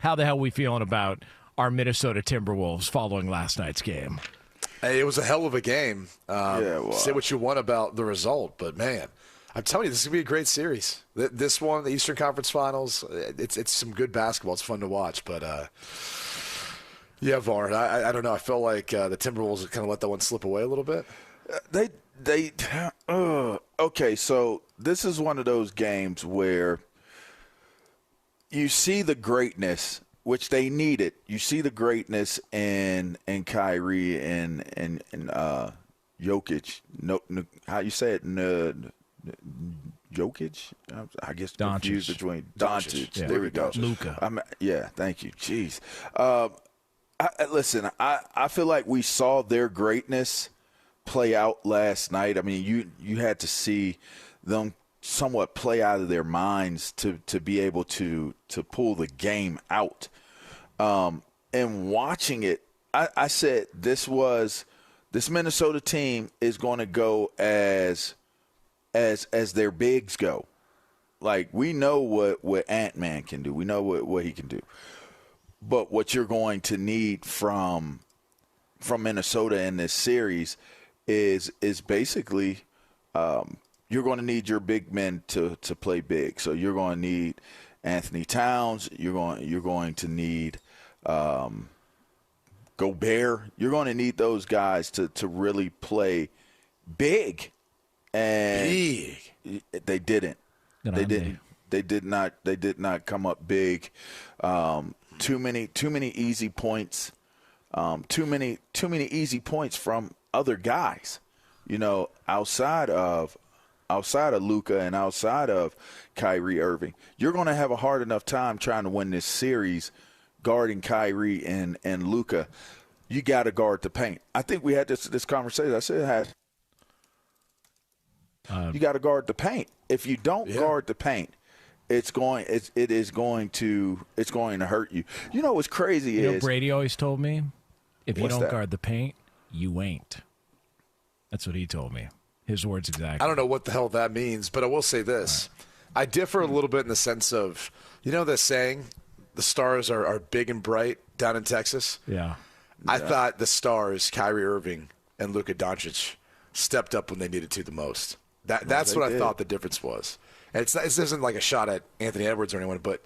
how the hell are we feeling about our Minnesota Timberwolves following last night's game? Hey, it was a hell of a game. Well, say what you want about the result, but, man, I'm telling you, this is going to be a great series. This one, the Eastern Conference Finals, it's some good basketball. It's fun to watch, but yeah, Var, I don't know. I felt like the Timberwolves kind of let that one slip away a little bit. Okay, so this is one of those games where you see the greatness, which they needed. You see the greatness in Kyrie and Jokic. No, how you say it? Jokic? I guess confused between Doncic. Yeah. There we go. Luka. Yeah, thank you. Jeez. Listen, I feel like we saw their greatness play out last night. I mean, you had to see them somewhat play out of their minds to be able to pull the game out. And watching it, I said this Minnesota team is going to go as their bigs go. Like, we know what Ant-Man can do. We know what he can do. But what you're going to need from Minnesota in this series is basically you're going to need your big men to play big. So you're going to need Anthony Towns. You're going to need Gobert. You're going to need those guys to really play big. And they didn't. They did not come up big. Too many easy points. Too many easy points from other guys. You know, outside of Luka and outside of Kyrie Irving, you're going to have a hard enough time trying to win this series guarding Kyrie and Luka. You got to guard the paint. I think we had this conversation. I said you got to guard the paint. If you don't guard the paint, it is going to hurt you. You know what's crazy is Brady always told me, if you don't that? guard the paint, you ain't. That's what he told me. His words exactly. I don't know what the hell that means, but I will say this. Right. I differ a little bit in the sense of, the saying, the stars are big and bright down in Texas? Yeah. I thought the stars, Kyrie Irving and Luka Doncic, stepped up when they needed to the most. That's what I thought the difference was. And this isn't like a shot at Anthony Edwards or anyone, but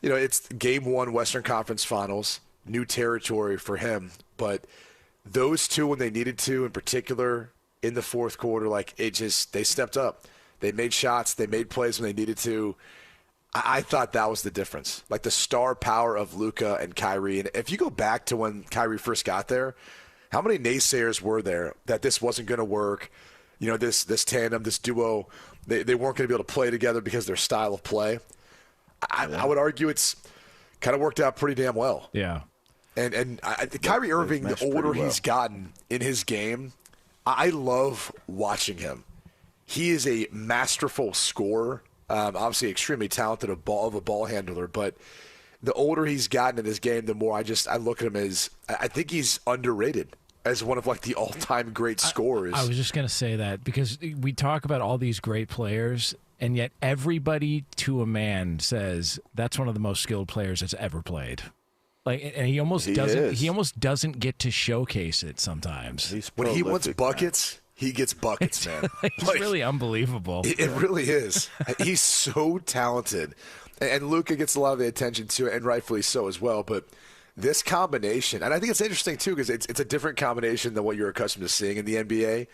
it's Game 1 Western Conference Finals, new territory for him. But those two, when they needed to, in particular in the fourth quarter, they stepped up. They made shots. They made plays when they needed to. I thought that was the difference, like the star power of Luka and Kyrie. And if you go back to when Kyrie first got there, how many naysayers were there that this wasn't going to work? This tandem, this duo, they weren't going to be able to play together because of their style of play. I would argue it's kind of worked out pretty damn well. Yeah. And Kyrie Irving, the older he's gotten in his game, I love watching him. He is a masterful scorer, obviously extremely talented of a ball handler, but the older he's gotten in his game, the more I look at him as I think he's underrated as one of the all-time great scorers. I was just going to say that because we talk about all these great players, and yet everybody to a man says that's one of the most skilled players that's ever played. And he almost doesn't get to showcase it sometimes. When he wants buckets, he gets buckets, man. It's really unbelievable. It really is. He's so talented. And Luka gets a lot of the attention too, and rightfully so as well, but this combination, and I think it's interesting too because it's a different combination than what you're accustomed to seeing in the NBA.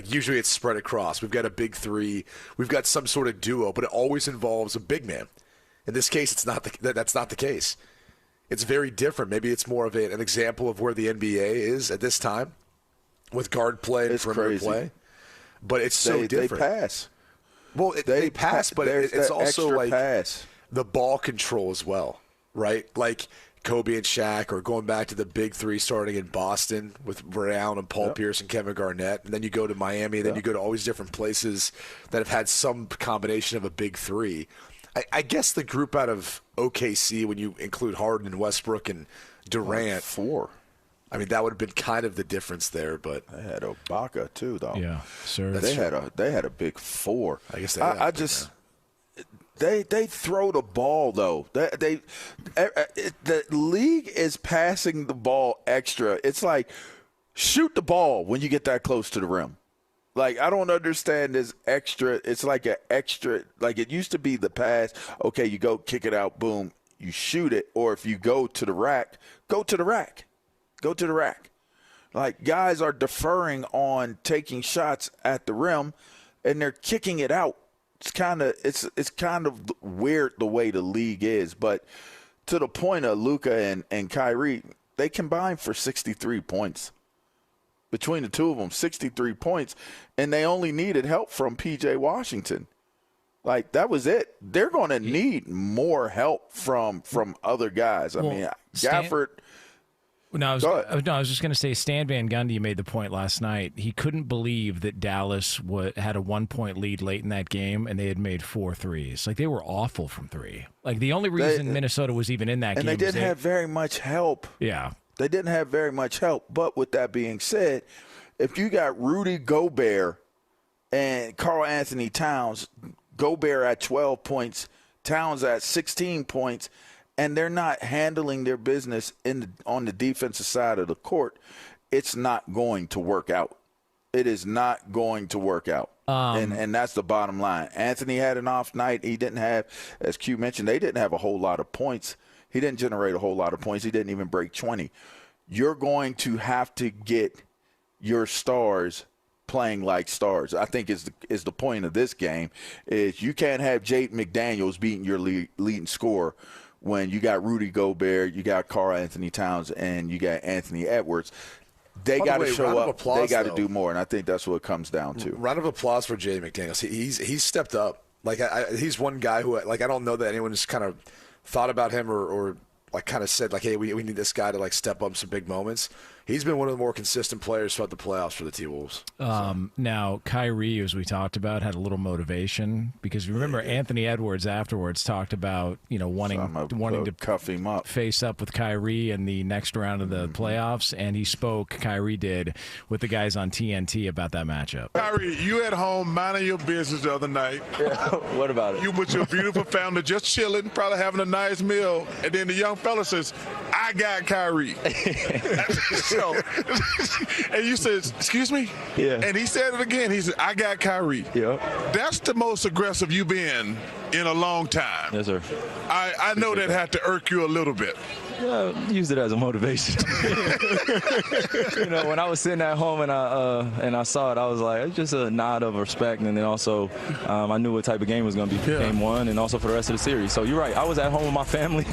Usually it's spread across. We've got a big three. We've got some sort of duo, but it always involves a big man. In this case, that's not the case. It's very different. Maybe it's more of an example of where the NBA is at this time with guard play and perimeter play. But it's so different. They pass. Well, they pass, but it's also pass. The ball control as well, right? Like Kobe and Shaq, or going back to the big three starting in Boston with Ray Allen and Paul Pierce and Kevin Garnett. And then you go to Miami, then you go to all these different places that have had some combination of a big three. I guess the group out of OKC, when you include Harden and Westbrook and Durant. 4. I mean, that would have been kind of the difference there, but they had Ibaka too, though. Yeah, sure. They had a big 4. I guess they had. They throw the ball, though. The league is passing the ball extra. It's like, shoot the ball when you get that close to the rim. Like, I don't understand this extra. It's like an extra. Like, it used to be the pass. Okay, you go kick it out, boom, you shoot it. Or if you go to the rack, go to the rack. Go to the rack. Like, guys are deferring on taking shots at the rim, and they're kicking it out. It's kind of weird the way the league is. But to the point of Luka and Kyrie, they combined for 63 points. Between the two of them, 63 points, and they only needed help from P.J. Washington. Like, that was it. They're going to need more help from other guys. I mean, Gafford – I was just going to say, Stan Van Gundy made the point last night. He couldn't believe that Dallas had a 1-point lead late in that game, and they had made 4 threes. Like, they were awful from three. Like, the only reason Minnesota was even in that game. And they didn't have very much help. Yeah. They didn't have very much help. But with that being said, if you got Rudy Gobert and Karl Anthony Towns, Gobert at 12 points, Towns at 16 points, and they're not handling their business on the defensive side of the court, it's not going to work out. It is not going to work out. And that's the bottom line. Anthony had an off night. He didn't have, as Q mentioned, they didn't have a whole lot of points. He didn't generate a whole lot of points. He didn't even break 20. You're going to have to get your stars playing like stars. I think is the point of this game is you can't have Jaden McDaniels beating your leading scorer when you got Rudy Gobert, you got Karl Anthony Towns, and you got Anthony Edwards. They got to show up. They got to do more, and I think that's what it comes down to. Round of applause for Jaden McDaniels. He's stepped up. Like he's one guy who, like, I don't know that anyone has kind of thought about him or like kind of said, like, hey, we need this guy to, like, step up some big moments. He's been one of the more consistent players throughout the playoffs for the T-Wolves. Now, Kyrie, as we talked about, had a little motivation because remember Anthony Edwards afterwards talked about, wanting to cuff him up, face up with Kyrie in the next round of the playoffs, and Kyrie did, with the guys on TNT about that matchup. Kyrie, you at home minding your business the other night. Yeah, what about it? You with your beautiful family just chilling, probably having a nice meal, and then the young fella says, I got Kyrie. And you said, excuse me? Yeah. And he said it again. He said, I got Kyrie. Yep. That's the most aggressive you've been in a long time. Yes, sir. I know that had to irk you a little bit. Yeah, I used it as a motivation. When I was sitting at home and I saw it, I was like, it's just a nod of respect. And then also, I knew what type of game it was going to be for Game 1 and also for the rest of the series. So you're right. I was at home with my family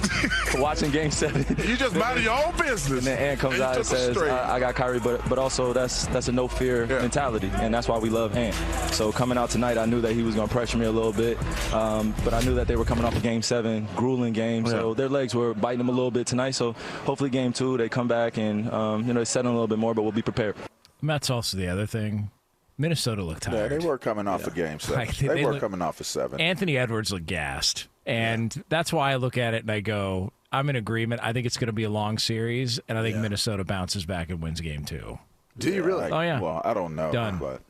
watching Game 7. You just minded your own business. And then Ant comes out and says, I got Kyrie. But also, that's a no-fear mentality. And that's why we love Ant. So coming out tonight, I knew that he was going to pressure me a little bit. But I knew that they were coming off a Game 7, grueling game. So their legs were biting them a little bit tonight. So hopefully Game 2 they come back and they settle a little bit more, but we'll be prepared. That's also the other thing. Minnesota looked tired. Yeah, they were coming off a Game 7. They were coming off a 7. Anthony Edwards looked gassed, and that's why I look at it and I go, I'm in agreement. I think it's going to be a long series, and I think Minnesota bounces back and wins Game 2. Do you really? Oh yeah. Well, I don't know. Done. But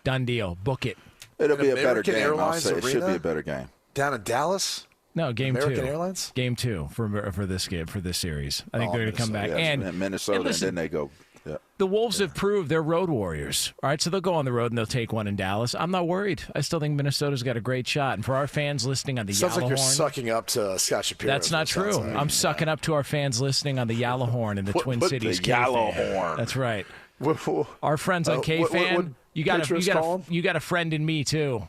done deal. Book it. It'll be a better game. Airlines I'll say. It should Arena? be a better game. Down in Dallas? No, Game 2. American Airlines? Game 2 for this game, for this series. I think they're going to come back. Yes, and Minnesota, and then they go. Yeah. The Wolves have proved they're road warriors. All right, so they'll go on the road and they'll take one in Dallas. I'm not worried. I still think Minnesota's got a great shot. And for our fans listening on the Sounds Yalahorn, like you're sucking up to Scott Shapiro. That's not true. Like. I'm sucking up to our fans listening on the Yalahorn in the Twin Cities. The Yalahorn. That's right. Our friends on K-Fan, you got a friend in me too.